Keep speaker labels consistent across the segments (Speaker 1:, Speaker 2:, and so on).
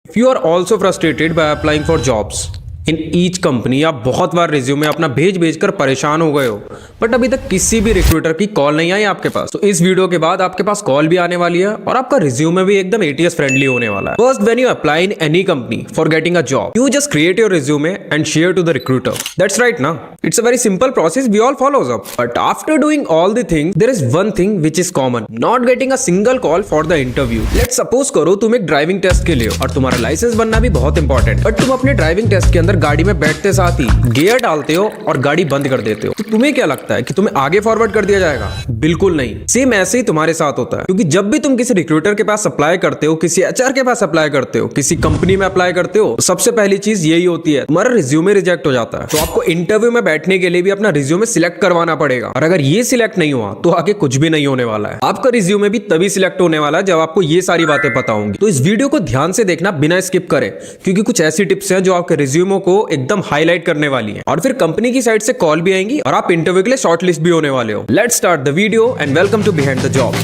Speaker 1: If you are also frustrated by applying for jobs in each company, आप बहुत बार resume अपना भेज कर परेशान हो गए हो बट अभी तक किसी भी रिक्रूटर की कॉल नहीं आई आपके पास, तो इस वीडियो के बाद आपके पास कॉल भी आने वाली है और आपका रिज्यूमे भी एकदम एटीएस फ्रेंडली होने वाला है। First, when you apply in any company for getting a job, you just create your resume and share to the recruiter. That's right now. It's a very simple process we all follows up. But after doing all the things, there is one thing which is common. Not getting a single call for the interview. Let's suppose करो तुम एक driving test के लिए और तुम्हारा licence बनना भी बहुत इंपॉर्टेंट, बट तुम अपने ड्राइविंग टेस्ट के अंदर गाड़ी में बैठते साथ ही गियर डालते हो और गाड़ी बंद कर देते हो। तो तुम्हें क्या लगता है कि तुम्हें आगे फॉरवर्ड कर दिया जाएगा? बिल्कुल नहीं। सेम ऐसे ही तुम्हारे साथ होता है, क्योंकि जब भी तुम किसी रिक्रूटर के पास अप्लाई करते हो, किसी एचआर के पास अप्लाई करते हो, किसी कंपनी में अप्लाई करते हो, सबसे पहली चीज यही होती है, तुम्हारा रिज्यूमे रिजेक्ट हो जाता है। तो आपको इंटरव्यू में बैठने के लिए भी अपना रिज्यूमे सिलेक्ट करवाना पड़ेगा, और अगर ये सिलेक्ट नहीं हुआ तो आगे कुछ भी नहीं होने वाला है। आपका रिज्यूमे भी तभी सिलेक्ट होने वाला है जब आपको ये सारी बातें पता होंगी। तो इस वीडियो को ध्यान से देखना बिना स्किप करे, क्योंकि कुछ ऐसी टिप्स हैं जो आपके रिज्यूमे को एकदम हाईलाइट करने वाली है, और फिर कंपनी की साइड से कॉल भी आएंगी और आप इंटरव्यू के लिए शॉर्टलिस्ट भी होने वाले हो। Let's start the video and welcome to behind the job.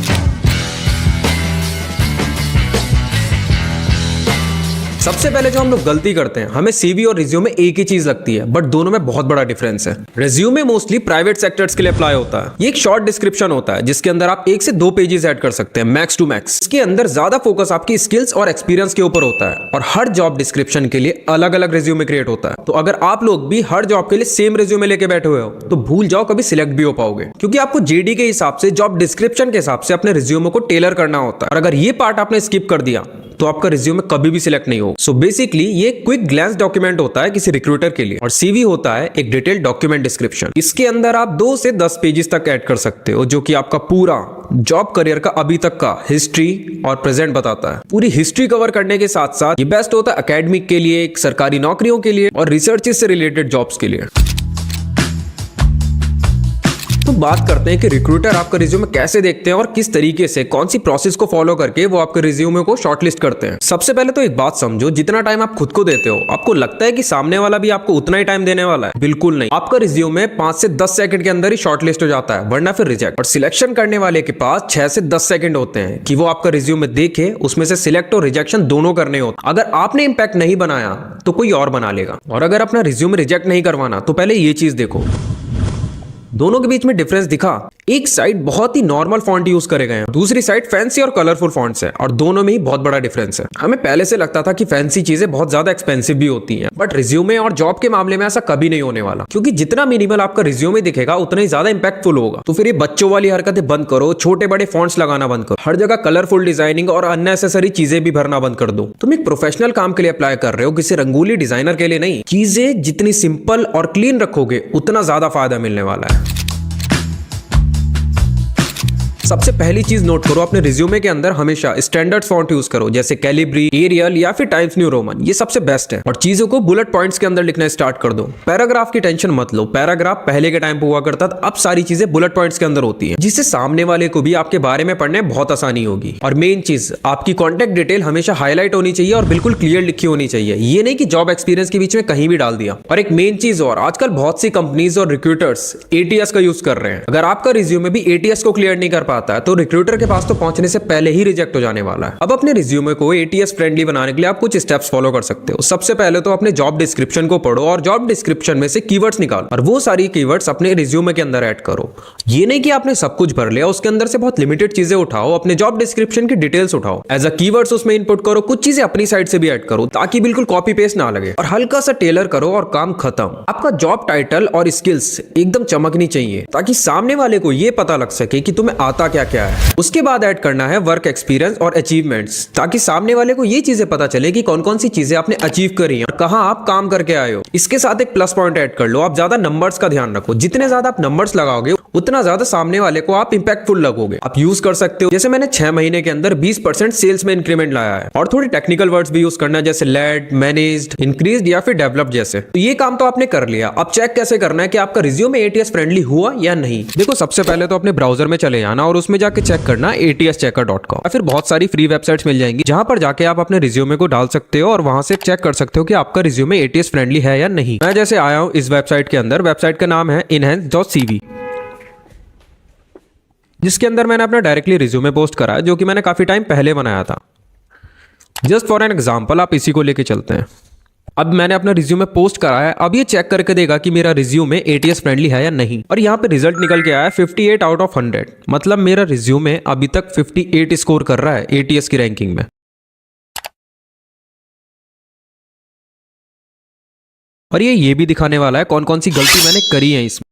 Speaker 1: सबसे पहले जो हम लोग गलती करते हैं, हमें सीवी और रिज्यूमे एक ही चीज लगती है, बट दोनों में बहुत बड़ा डिफरेंस है। रिज्यूमे मोस्टली प्राइवेट सेक्टर्स के लिए अप्लाई होता है। ये एक शॉर्ट डिस्क्रिप्शन होता है जिसके अंदर आप 1 से 2 पेजेस ऐड कर सकते हैं, मैक्स टू मैक्स। इसके अंदर ज्यादा फोकस आपकी स्किल्स और एक्सपीरियंस के ऊपर होता है, और हर जॉब डिस्क्रिप्शन के लिए अलग अलग रिज्यूमे क्रिएट होता है। तो अगर आप लोग भी हर जॉब के लिए सेम रिज्यूमे लेके बैठे हुए हो तो भूल जाओ कभी सिलेक्ट भी हो पाओगे, क्योंकि आपको जेडी के हिसाब से, जॉब डिस्क्रिप्शन के हिसाब से अपने रिज्यूमे को टेलर करना होता है, और अगर ये पार्ट आपने स्किप कर दिया तो आपका रिज्यूमे कभी भी सिलेक्ट नहीं हो। सो बेसिकली ये क्विक ग्लैंस डॉक्यूमेंट होता है किसी रिक्रूटर के लिए, और सीवी होता है एक डिटेल्ड डॉक्यूमेंट डिस्क्रिप्शन। इसके अंदर आप 2 से 10 पेजेस तक ऐड कर सकते हो, जो कि आपका पूरा जॉब करियर का अभी तक का हिस्ट्री और प्रेजेंट बताता है। पूरी हिस्ट्री कवर करने के साथ साथ ये बेस्ट होता है एकेडमिक के लिए, सरकारी नौकरियों के लिए और रिसर्च से रिलेटेड जॉब्स के लिए। तो बात करते हैं कि रिक्रूटर आपका रिज्यूमे कैसे देखते हैं और किस तरीके से, कौन सी प्रोसेस को फॉलो करके वो आपके रिज्यूमे को शॉर्टलिस्ट करते हैं। सबसे पहले तो एक बात समझो, जितना टाइम आप खुद को देते हो, आपको लगता है कि सामने वाला भी आपको उतना ही टाइम देने वाला है? बिल्कुल नहीं। आपका रिज्यूमे 5 से 10 सेकंड के अंदर ही शॉर्टलिस्ट हो जाता है, वरना फिर रिजेक्ट। और सिलेक्शन करने वाले के पास 6 से 10 सेकंड होते हैं कि वो आपका रिज्यूमे देखे, उसमें से सिलेक्ट और रिजेक्शन दोनों करने होते। अगर आपने इंपैक्ट नहीं बनाया तो कोई और बना लेगा, और अगर अपना रिज्यूमे रिजेक्ट नहीं करवाना तो पहले ये चीज देखो। दोनों के बीच में डिफरेंस दिखा? एक साइड बहुत ही नॉर्मल फॉन्ट यूज करे गए हैं, दूसरी साइड फैंसी और कलरफुल फॉन्ट्स है, और दोनों में ही बहुत बड़ा डिफरेंस है। हमें पहले से लगता था कि फैंसी चीजें बहुत ज्यादा एक्सपेंसिव भी होती हैं, बट रिज्यूमे और जॉब के मामले में ऐसा कभी नहीं होने वाला, क्योंकि जितना मिनिमल आपका रिज्यूमे दिखेगा उतना ही ज्यादा इंपैक्टफुल होगा। तो फिर ये बच्चों वाली हरकतें बंद करो, छोटे बड़े फॉन्ट्स लगाना बंद करो, हर जगह कलरफुल डिजाइनिंग और अननेसेसरी चीजें भी भरना बंद कर दो। तुम एक प्रोफेशनल काम के लिए अप्लाई कर रहे हो, किसी रंगोली डिजाइनर के लिए नहीं। चीजें जितनी सिंपल और क्लीन रखोगे उतना ज्यादा फायदा मिलने वाला है। सबसे पहली चीज नोट करो, अपने रिज्यूमे के अंदर हमेशा स्टैंडर्ड फॉन्ट यूज करो, जैसे कैलिब्री, एरियल या फिर टाइम्स न्यू रोमन। ये सबसे बेस्ट है। और चीजों को बुलेट पॉइंट्स के अंदर लिखना स्टार्ट कर दो। पैराग्राफ की टेंशन मत लो, पैराग्राफ पहले के टाइम पे हुआ करता था, अब सारी चीजें बुलेट पॉइंट्स के अंदर होती है, जिससे सामने वाले को भी आपके बारे में पढ़ने में बहुत आसानी होगी। और मेन चीज, आपकी कॉन्टेक्ट डिटेल हमेशा हाईलाइट होनी चाहिए और बिल्कुल क्लियर लिखी होनी चाहिए। ये नहीं कि जॉब एक्सपीरियंस के बीच में कहीं भी डाल दिया। और एक मेन चीज और, आजकल बहुत सी कंपनीज और रिक्रूटर्स एटीएस का यूज कर रहे हैं। अगर आपका रिज्यूमे भी एटीएस को क्लियर नहीं कर पाता है तो रिक्रूटर के पास तो पहुंचने से पहले ही रिजेक्ट हो जाने वाला है। अब अपने रिज्यूमे को एटीएस फ्रेंडली बनाने के लिए आप कुछ स्टेप्स फॉलो कर सकते हो। सबसे पहले तो अपने जॉब डिस्क्रिप्शन को पढ़ो और जॉब डिस्क्रिप्शन में से कीवर्ड्स निकालो और वो सारी कीवर्ड्स अपने रिज्यूमे के अंदर ऐड करो। ये नहीं कि आपने सब कुछ भर लिया, उसके अंदर से बहुत लिमिटेड चीजें उठाओ, अपने जॉब डिस्क्रिप्शन की डिटेल्स उठाओ, एज अ कीवर्ड्स उसमें इनपुट करो, कुछ चीजें अपनी साइड से भी ऐड करो ताकि बिल्कुल कॉपी पेस्ट ना लगे, और हल्का सा टेलर करो और काम खत्म। आपका जॉब टाइटल और स्किल्स एकदम चमकनी चाहिए ताकि सामने वाले को ये पता लग सके कि तुम्हें आता क्या क्या है। उसके बाद ऐड करना है वर्क एक्सपीरियंस और अचीवमेंट्स, ताकि सामने वाले को ये चीजें पता चले कि कौन कौन सी चीजें आपने अचीव करी हैं और कहां आप काम करके आए हो। इसके साथ एक प्लस पॉइंट ऐड कर लो। आप ज्यादा नंबर्स का ध्यान रखो, जितने ज्यादा आप नंबर्स लगाओगे उतना ज्यादा सामने वाले को आप इंपैक्टफुल लगोगे। आप यूज कर सकते हो, जैसे मैंने 6 महीने के अंदर 20% सेल्स में इंक्रीमेंट लाया है, और थोड़ी टेक्निकल वर्ड्स भी यूज करना है, जैसे लेड, मैनेज्ड, इंक्रीज्ड या फिर डेवलप्ड जैसे। तो ये काम तो आपने कर लिया। अब चेक कैसे करना है कि आपका रिज्यूमे एटीएस फ्रेंडली हुआ या नहीं। देखो, सबसे पहले तो अपने ब्राउजर में चले जाना और उसमें जाके चेक करना atschecker.com, या फिर बहुत सारी फ्री वेबसाइट्स मिल जाएंगी जहां पर जाके आप अपने रिज्यूमे को डाल सकते हो और वहां से चेक कर सकते हो कि आपका रिज्यूमे एटीएस फ्रेंडली है या नहीं। मैं जैसे आया हूं इस वेबसाइट के अंदर, वेबसाइट का नाम है enhance.cv, जिसके अंदर मैंने अपना डायरेक्टली रिज्यूमे पोस्ट करा है, जो कि मैंने काफी टाइम पहले बनाया था। जस्ट फॉर एन एग्जाम्पल आप इसी को लेके चलते हैं। अब मैंने अपना रिज्यूमे पोस्ट करा है, अब ये चेक करके देगा कि मेरा रिज्यूमे ATS फ्रेंडली है या नहीं, और यहाँ पे रिजल्ट निकल के आया 58 आउट ऑफ 100। मतलब मेरा रिज्यूमे अभी तक 58 स्कोर कर रहा है ATS की रैंकिंग में। और ये भी दिखाने वाला है कौन कौन सी गलती मैंने करी है इसमें।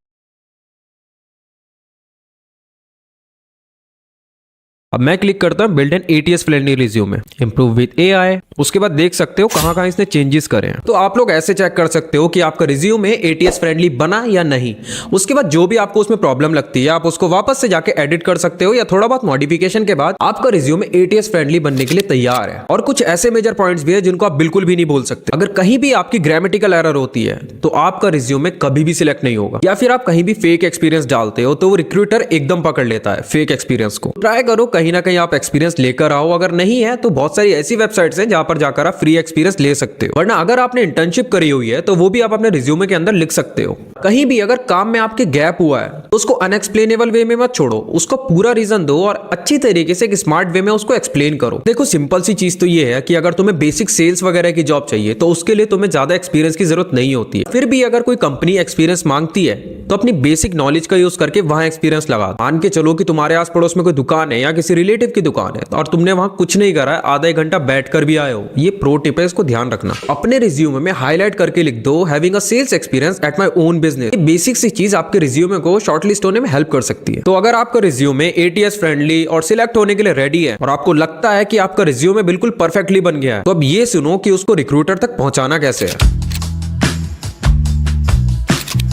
Speaker 1: अब मैं क्लिक करता हूं build an ATS friendly resume, improve with AI। उसके बाद देख सकते हो कहां कहां इसने चेंजेस करे हैं। तो आप लोग ऐसे चेक कर सकते हो कि आपका रिज्यूमे ATS फ्रेंडली बना या नहीं। उसके बाद जो भी आपको उसमें प्रॉब्लम लगती है आप उसको वापस से जाके एडिट कर सकते हो, या थोड़ा बहुत मॉडिफिकेशन के बाद आपका रिज्यूमे ATS फ्रेंडली बनने के लिए तैयार है। और कुछ ऐसे मेजर पॉइंट्स भी है जिनको आप बिल्कुल भी नहीं बोल सकते। अगर कहीं भी आपकी ग्रामेटिकल एरर होती है तो आपका रिज्यूमे कभी भी सिलेक्ट नहीं होगा, या फिर आप कहीं भी फेक एक्सपीरियंस डालते हो तो वो रिक्रूटर एकदम पकड़ लेता है फेक एक्सपीरियंस को। ट्राई करो कहीं ना कहीं आप एक्सपीरियंस लेकर आओ, अगर नहीं है तो बहुत सारी ऐसी वेबसाइट्स हैं जहां पर जाकर आप फ्री एक्सपीरियंस ले सकते हो। वरना अगर आपने इंटर्नशिप करी हुई है तो वो भी आप अपने रिज्यूमे के अंदर लिख सकते हो। कहीं भी अगर काम में आपके गैप हुआ है तो उसको अनएक्सप्लेनेबल वे में मत छोड़ो, उसको पूरा रीजन दो और अच्छी तरीके से एक स्मार्ट वे में उसको एक्सप्लेन करो। देखो सिंपल सी चीज तो ये है कि अगर तुम्हें बेसिक सेल्स वगैरह की जॉब चाहिए तो उसके लिए तुम्हें ज्यादा एक्सपीरियंस की जरूरत नहीं होती है। फिर भी अगर कोई कंपनी एक्सपीरियंस मांगती है तो अपनी बेसिक नॉलेज का यूज करके वहां एक्सपीरियंस लगा। मान के चलो कि तुम्हारे आस पड़ोस में कोई दुकान है या किसी रिलेटिव की दुकान है और तुमने वहां कुछ नहीं करा है, आधा एक घंटा बैठ कर भी आए हो। ये प्रो टिप है, इसको ध्यान रखना। अपने रिज्यूमे में हाईलाइट करके लिख दो having a sales experience at my own business. Basic सी चीज आपके रिज्यूमे को शॉर्टलिस्ट होने में हेल्प कर सकती है। तो अगर आपका रिज्यूमे ATS फ्रेंडली और सिलेक्ट होने के लिए रेडी है और आपको लगता है कि आपका रिज्यूमे बिल्कुल परफेक्टली बन गया है, तो अब ये सुनो कि उसको रिक्रूटर तक पहुंचाना कैसे है।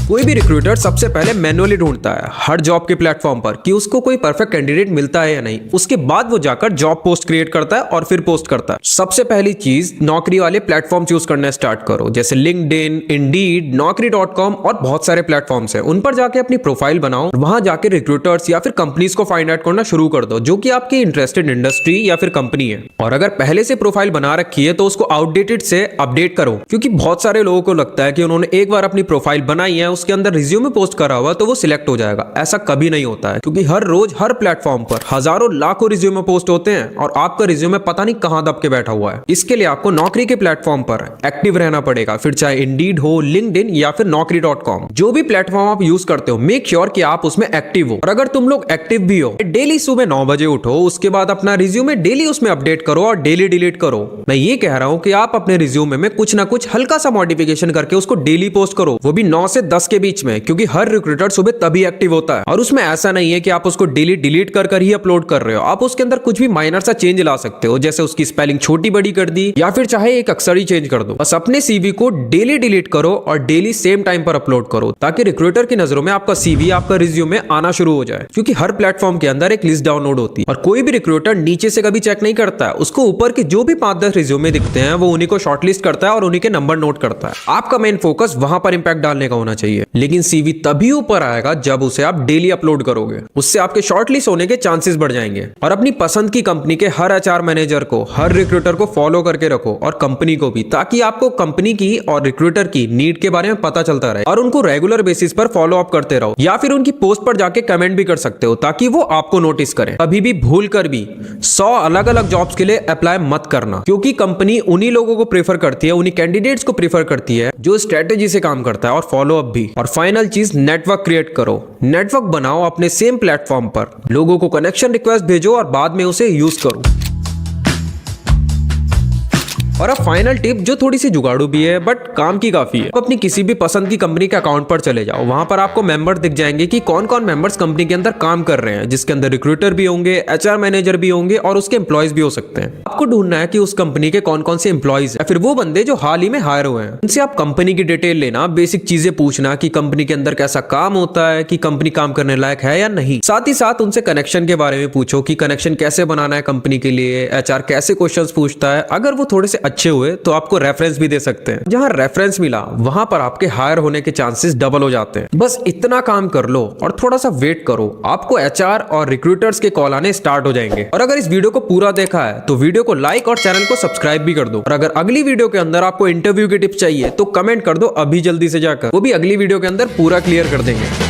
Speaker 1: कोई भी रिक्रूटर सबसे पहले मैन्युअली ढूंढता है हर जॉब के प्लेटफॉर्म पर कि उसको कोई परफेक्ट कैंडिडेट मिलता है या नहीं। उसके बाद वो जाकर जॉब पोस्ट क्रिएट करता है और फिर पोस्ट करता है। सबसे पहली चीज नौकरी वाले प्लेटफॉर्म चूज करना स्टार्ट करो, जैसे लिंक्डइन, इंडीड, naukri.com और बहुत सारे प्लेटफॉर्म्स हैं। उन पर जाके अपनी प्रोफाइल बनाओ, वहां जाके रिक्रूटर्स या फिर कंपनीज को फाइंड आउट करना शुरू कर दो जो कि आपकी इंटरेस्टेड इंडस्ट्री या फिर कंपनी है। और अगर पहले से प्रोफाइल बना रखी है तो उसको आउटडेटेड से अपडेट करो, क्योंकि बहुत सारे लोगों को लगता है कि उन्होंने एक बार अपनी प्रोफाइल बनाई है, उसके अंदर रिज्यूमे पोस्ट करा हुआ तो वो सिलेक्ट हो जाएगा। ऐसा कभी नहीं होता है, क्योंकि हर रोज हर प्लेटफॉर्म पर हजारों लाखों रिज्यूमे पोस्ट होते हैं और आपका रिज्यूमे पता नहीं कहां दब के बैठा हुआ है। इसके लिए आपको नौकरी के प्लेटफॉर्म पर एक्टिव रहना पड़ेगा, फिर चाहे इंडीड हो, लिंक्डइन या फिर naukri.com। जो भी प्लेटफॉर्म आप यूज करते हो मेक श्योर कि आप उसमें एक्टिव हो। और अगर तुम लोग एक्टिव भी हो, डेली सुबह 9 बजे उठो, उसके बाद अपना रिज्यूमे डेली उसमें अपडेट करो और डेली डिलीट करो। मैं ये कह रहा हूं कि आप अपने रिज्यूमे में कुछ ना कुछ हल्का सा मॉडिफिकेशन करके उसको डेली पोस्ट करो, वो भी 9 से 10 के बीच में, क्योंकि हर रिक्रूटर सुबह तभी एक्टिव होता है। और उसमें ऐसा नहीं है कि आप उसको डेली डिलीट कर ही अपलोड कर रहे हो। आप उसके अंदर कुछ भी माइनर सा चेंज ला सकते हो, जैसे उसकी स्पेलिंग छोटी बड़ी कर दी या फिर चाहे एक अक्षर ही चेंज कर दो। बस अपने CV को डेली डिलीट करो और डेली सेम टाइम पर अपलोड करो, ताकि रिक्रूटर की नजरों में आपका CV, आपका रिज्यूमे आना शुरू हो जाए। क्योंकि हर प्लेटफॉर्म के अंदर एक लिस्ट डाउनलोड होती है और कोई भी रिक्रूटर नीचे से कभी चेक नहीं करता है। उसको ऊपर के जो भी 5-10 रिज्यूमे दिखते हैं वो उन्हीं को शॉर्टलिस्ट करता है और उन्हीं के नंबर नोट करता है। आपका मेन फोकस वहां पर इंपैक्ट डालने का होना चाहिए। लेकिन CV तभी ऊपर आएगा जब उसे आप डेली अपलोड करोगे। उससे आपके शॉर्टलिस्ट होने के चांसेस बढ़ जाएंगे। और अपनी पसंद की कंपनी के हर HR मैनेजर को, हर रिक्रूटर को फॉलो करके रखो और कंपनी को भी, ताकि आपको कंपनी की और रिक्रूटर की नीड के बारे में पता चलता रहे और उनको रेगुलर बेसिस पर फॉलो अप करते रहो। या फिर उनकी पोस्ट पर जाके कमेंट भी कर सकते हो ताकि वो आपको नोटिस करें। कभी भी भूल कर भी 100 अलग अलग जॉब्स के लिए अप्लाई मत करना, क्योंकि कंपनी उन्हीं लोगों को प्रेफर करती है, उन्हीं कैंडिडेट्स को प्रेफर करती है जो स्ट्रेटेजी से काम करता है और फॉलो अप भी। और फाइनल चीज, नेटवर्क क्रिएट करो। नेटवर्क बनाओ अपने सेम प्लेटफॉर्म पर, लोगों को कनेक्शन रिक्वेस्ट भेजो और बाद में उसे यूज करो। और अब फाइनल टिप जो थोड़ी सी जुगाड़ू भी है बट काम की काफी है। आप अपनी किसी भी पसंद की कंपनी के अकाउंट पर चले जाओ, वहां पर आपको मेंबर दिख जाएंगे कि कौन कौन मेंबर्स कंपनी के अंदर काम कर रहे हैं, जिसके अंदर रिक्रूटर भी होंगे, HR मैनेजर भी होंगे और उसके एम्प्लॉयज भी हो सकते हैं। आपको ढूंढना है कि उस कंपनी के कौन कौन से एम्प्लॉयज है, फिर वो बंदे जो हाल ही में हायर हुए हैं। उनसे आप कंपनी की डिटेल लेना, बेसिक चीजें पूछना कि कंपनी के अंदर कैसा काम होता है, कि कंपनी काम करने लायक है या नहीं। साथ ही साथ उनसे कनेक्शन के बारे में पूछो कि कनेक्शन कैसे बनाना है कंपनी के लिए, HR कैसे क्वेश्चंस पूछता है। अगर वो थोड़े से अच्छे हुए तो आपको रेफरेंस भी दे सकते हैं। जहां रेफरेंस मिला वहां पर आपके हायर होने के चांसेस डबल हो जाते हैं। बस इतना काम कर लो और थोड़ा सा वेट करो, आपको HR और रिक्रूटर्स के कॉल आने स्टार्ट हो जाएंगे। और अगर इस वीडियो को पूरा देखा है तो वीडियो को लाइक और चैनल को सब्सक्राइब भी कर दो। और अगर अगली वीडियो के अंदर आपको इंटरव्यू की टिप्स चाहिए तो कमेंट कर दो अभी जल्दी से जाकर, वो भी अगली वीडियो के अंदर पूरा क्लियर कर देंगे।